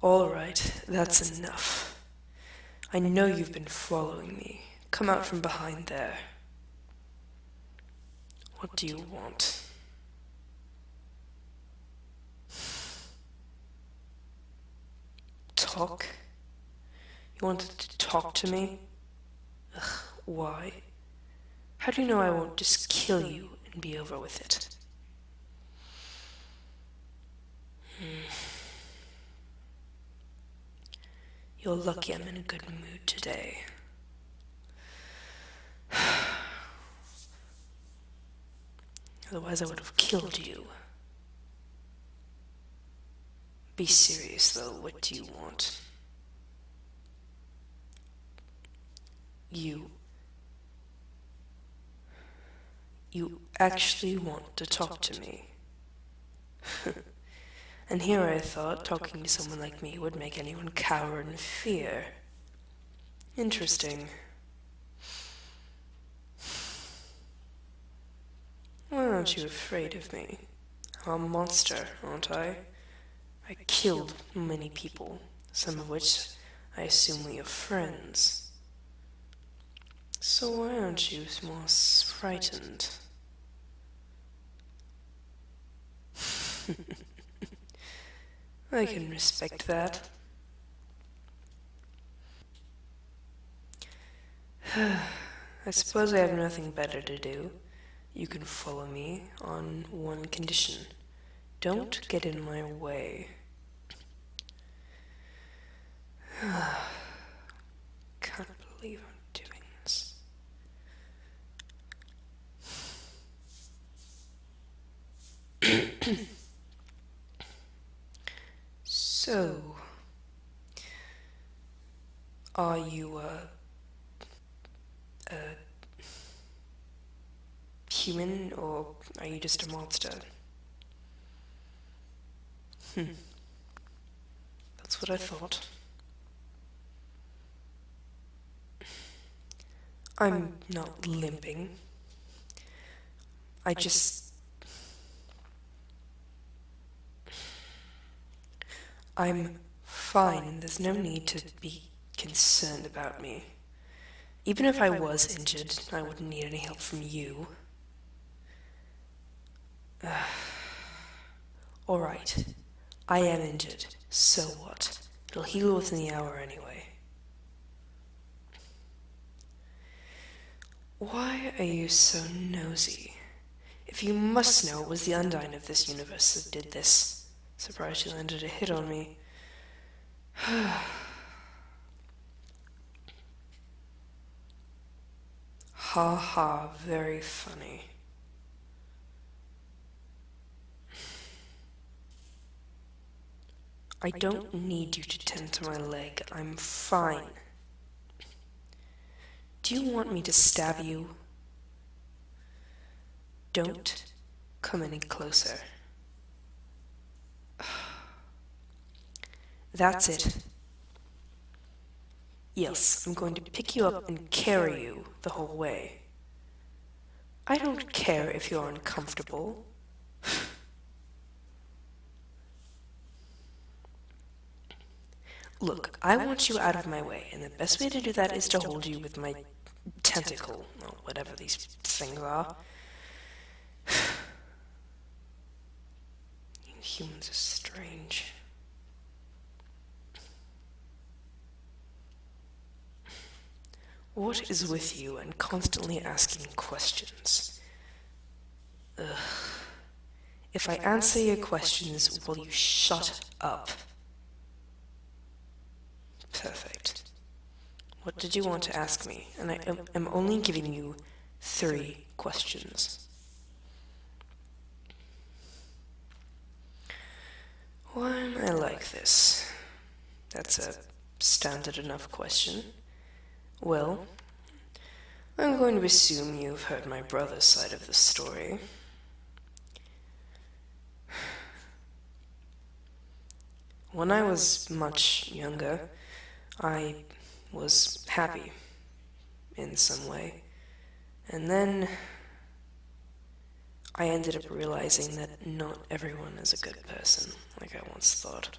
All right, that's enough. I know you've been following me. Come out from behind there. What do you want? Talk? You wanted to talk to me? Ugh, why? How do you know I won't just kill you and be over with it? You're lucky I'm in a good mood today. Otherwise I would have killed you. Be serious though, what do you want? You actually want to talk to me. And here I thought talking to someone like me would make anyone cower in fear. Interesting. Why aren't you afraid of me? I'm a monster, aren't I? I killed many people, some of which I assume were your friends. So why aren't you more frightened? I can respect that. I suppose I have nothing better to do. You can follow me on one condition. Don't get in my way. Can't believe I'm doing this. So, are you a human or are you just a monster? That's what I thought. I'm not limping. I'm fine. There's no need to be concerned about me. Even if I was injured, I wouldn't need any help from you. Alright, I am injured. So what? It'll heal within the hour anyway. Why are you so nosy? If you must know, it was the Undyne of this universe that did this. Surprised you landed a hit on me. Ha ha, very funny. I don't need you to tend to my leg. I'm fine. Do you want me to stab you? Don't come any closer. That's it. Yes, I'm going to pick you up and carry you the whole way. I don't care if you're uncomfortable. Look, I want you out of my way, and the best way to do that is to hold you with my tentacle, or whatever these things are. You humans are strange. What is with you and constantly asking questions? Ugh. If I answer your questions, will you shut up? Perfect. What did you want to ask me? And I am only giving you 3 questions. Why am I like this? That's a standard enough question. Well, I'm going to assume you've heard my brother's side of the story. When I was much younger, I was happy in some way. And then I ended up realizing that not everyone is a good person, like I once thought.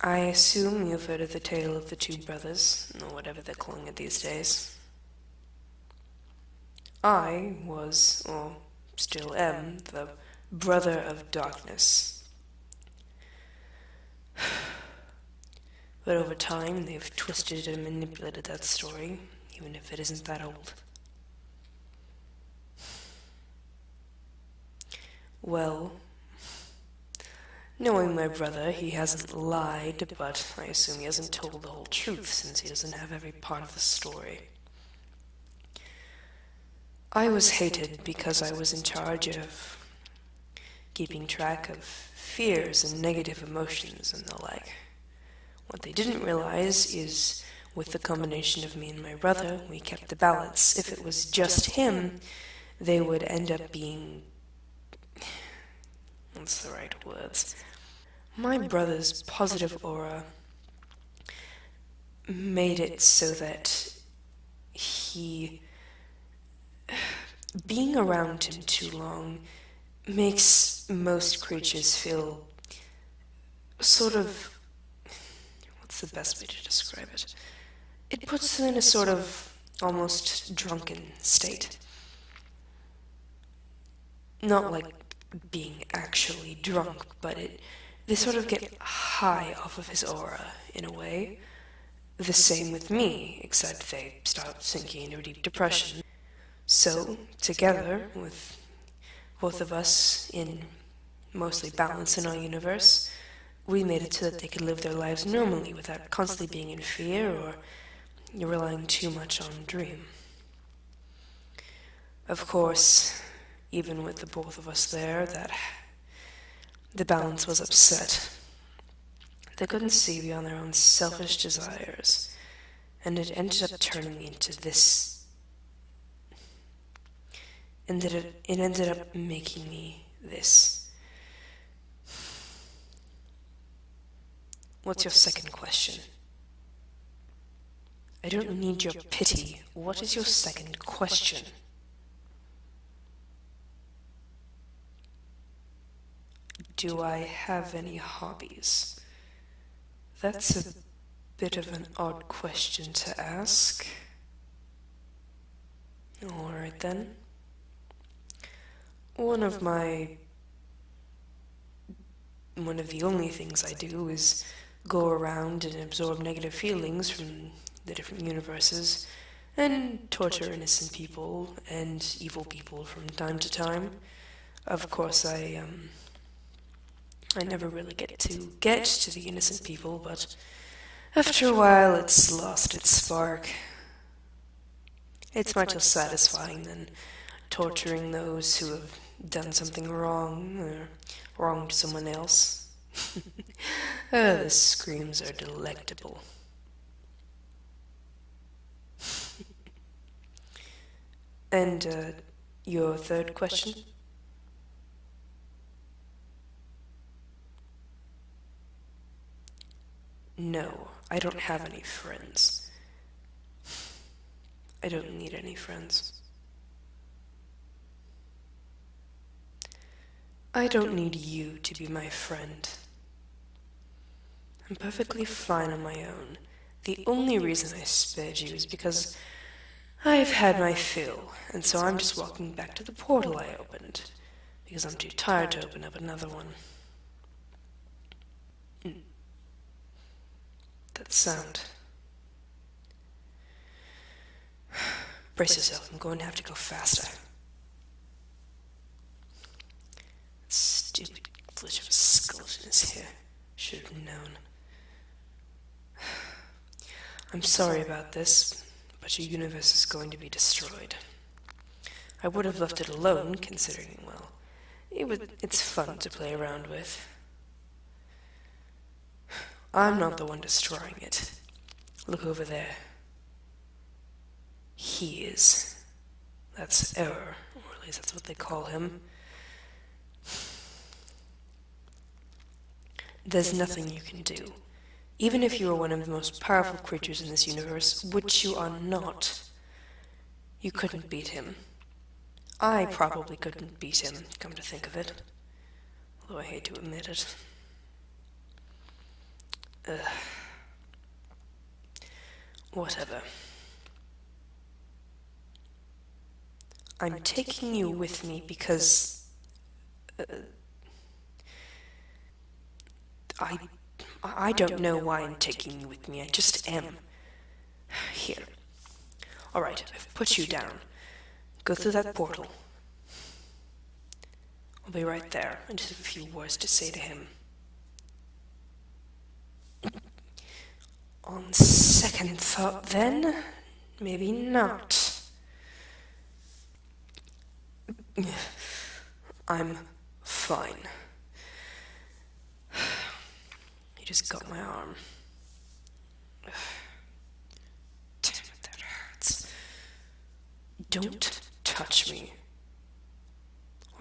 I assume you've heard of the tale of the two brothers, or whatever they're calling it these days. I was, or still am, the brother of darkness. But over time, they've twisted and manipulated that story, even if it isn't that old. Well, knowing my brother, he hasn't lied, but I assume he hasn't told the whole truth since he doesn't have every part of the story. I was hated because I was in charge of keeping track of fears and negative emotions and the like. What they didn't realize is, with the combination of me and my brother, we kept the balance. If it was just him, they would end up being... what's the right words? My brother's positive aura made it so that he... being around him too long makes most creatures feel sort of... what's the best way to describe it? It puts them in a sort of almost drunken state. Not like being actually drunk, but they sort of get high off of his aura, in a way. The same with me, except they start sinking into a deep depression. So, together, with both of us in mostly balance in our universe, we made it so that they could live their lives normally without constantly being in fear or relying too much on dream. Of course, even with the both of us there, that the balance was upset. They couldn't see beyond their own selfish desires, and it ended up turning into this. And that it ended up making me this. What's your second question? I don't need your pity. What is your second question? Do I have any hobbies? That's a bit of an odd question to ask. Alright then. One of the only things I do is go around and absorb negative feelings from the different universes and torture innocent people and evil people from time to time. Of course, I never really get to the innocent people, but after a while it's lost its spark. It's much less satisfying than torturing those who have done something wrong or wronged someone else. The screams are delectable. And your third question? No, I don't have any friends. I don't need any friends. I don't need you to be my friend. I'm perfectly fine on my own. The only reason I spared you is because I've had my fill, and so I'm just walking back to the portal I opened, because I'm too tired to open up another one. That sound. Brace yourself, I'm going to have to go faster. Stupid glitch of a skeleton is here. Should have known. I'm sorry about this, but your universe is going to be destroyed. I would have left it alone, considering, well, it's fun to play around with. I'm not the one destroying it. Look over there. He is. That's Error, or at least that's what they call him. There's nothing you can do. Even if you are one of the most powerful creatures in this universe, which you are not, you couldn't beat him. I probably couldn't beat him, come to think of it. Although I hate to admit it. Whatever. I'm taking you with me because I I don't know why I'm taking you with me. I just am. Here. All right, I've put you down. Go through that portal. I'll be right there. I just have a few words to say to him. On second thought, then, maybe not. I'm fine. He just got my arm. Damn it, that hurts. Don't touch me.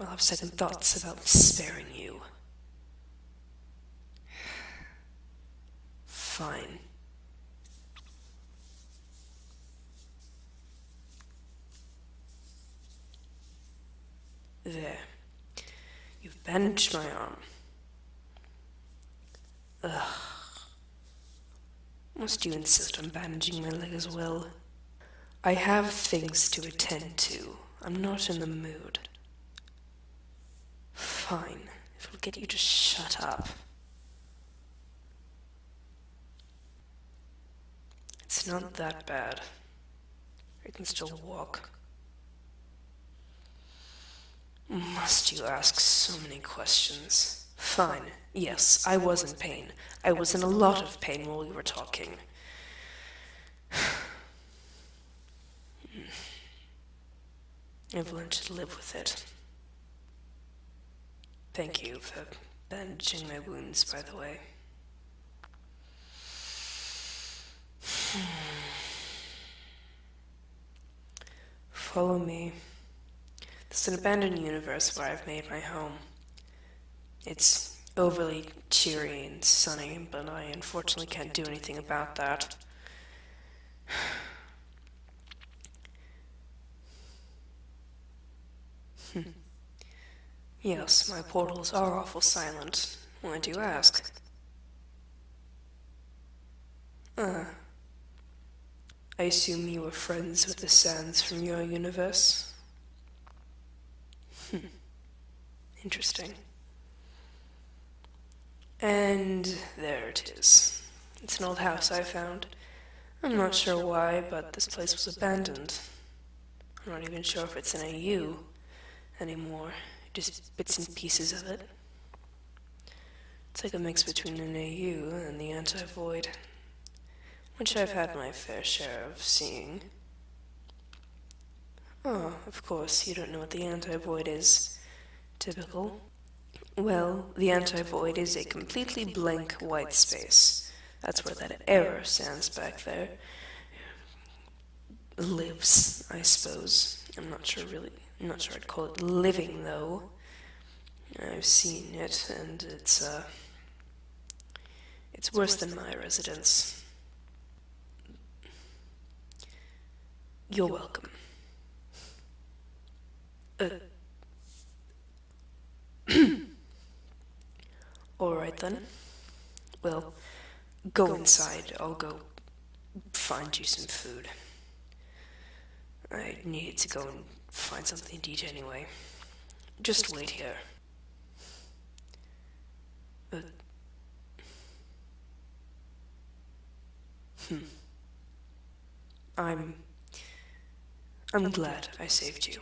I'll have second thoughts about sparing you. Fine. There. You've bandaged my arm. Ugh. Must you insist on bandaging my leg as well? I have things to attend to. I'm not in the mood. Fine. If it'll get you to shut up. It's not that bad. I can still walk. Must you ask so many questions? Fine. Yes, I was in pain. I was in a lot of pain while we were talking. I've learned to live with it. Thank you for bandaging my wounds, by the way. Follow me. This is an abandoned universe where I've made my home. It's overly cheery and sunny, but I unfortunately can't do anything about that. Yes, my portals are awful silent. Why do you ask? I assume you were friends with the sands from your universe? Interesting. And there it is. It's an old house I found. I'm not sure why, but this place was abandoned. I'm not even sure if it's in a U anymore. Just bits and pieces of it. It's like a mix between an AU and the anti-void, which I've had my fair share of seeing. Oh, of course, you don't know what the anti-void is. Typical. Well, the anti-void is a completely blank white space. That's where that error stands back there. Lives, I suppose. I'm not sure I'd call it living, though. I've seen it, and it's worse than my residence. You're welcome. Alright then. Well, go inside. I'll go find you some food. I needed to go and find something to eat anyway. Just wait here. I'm glad I saved you.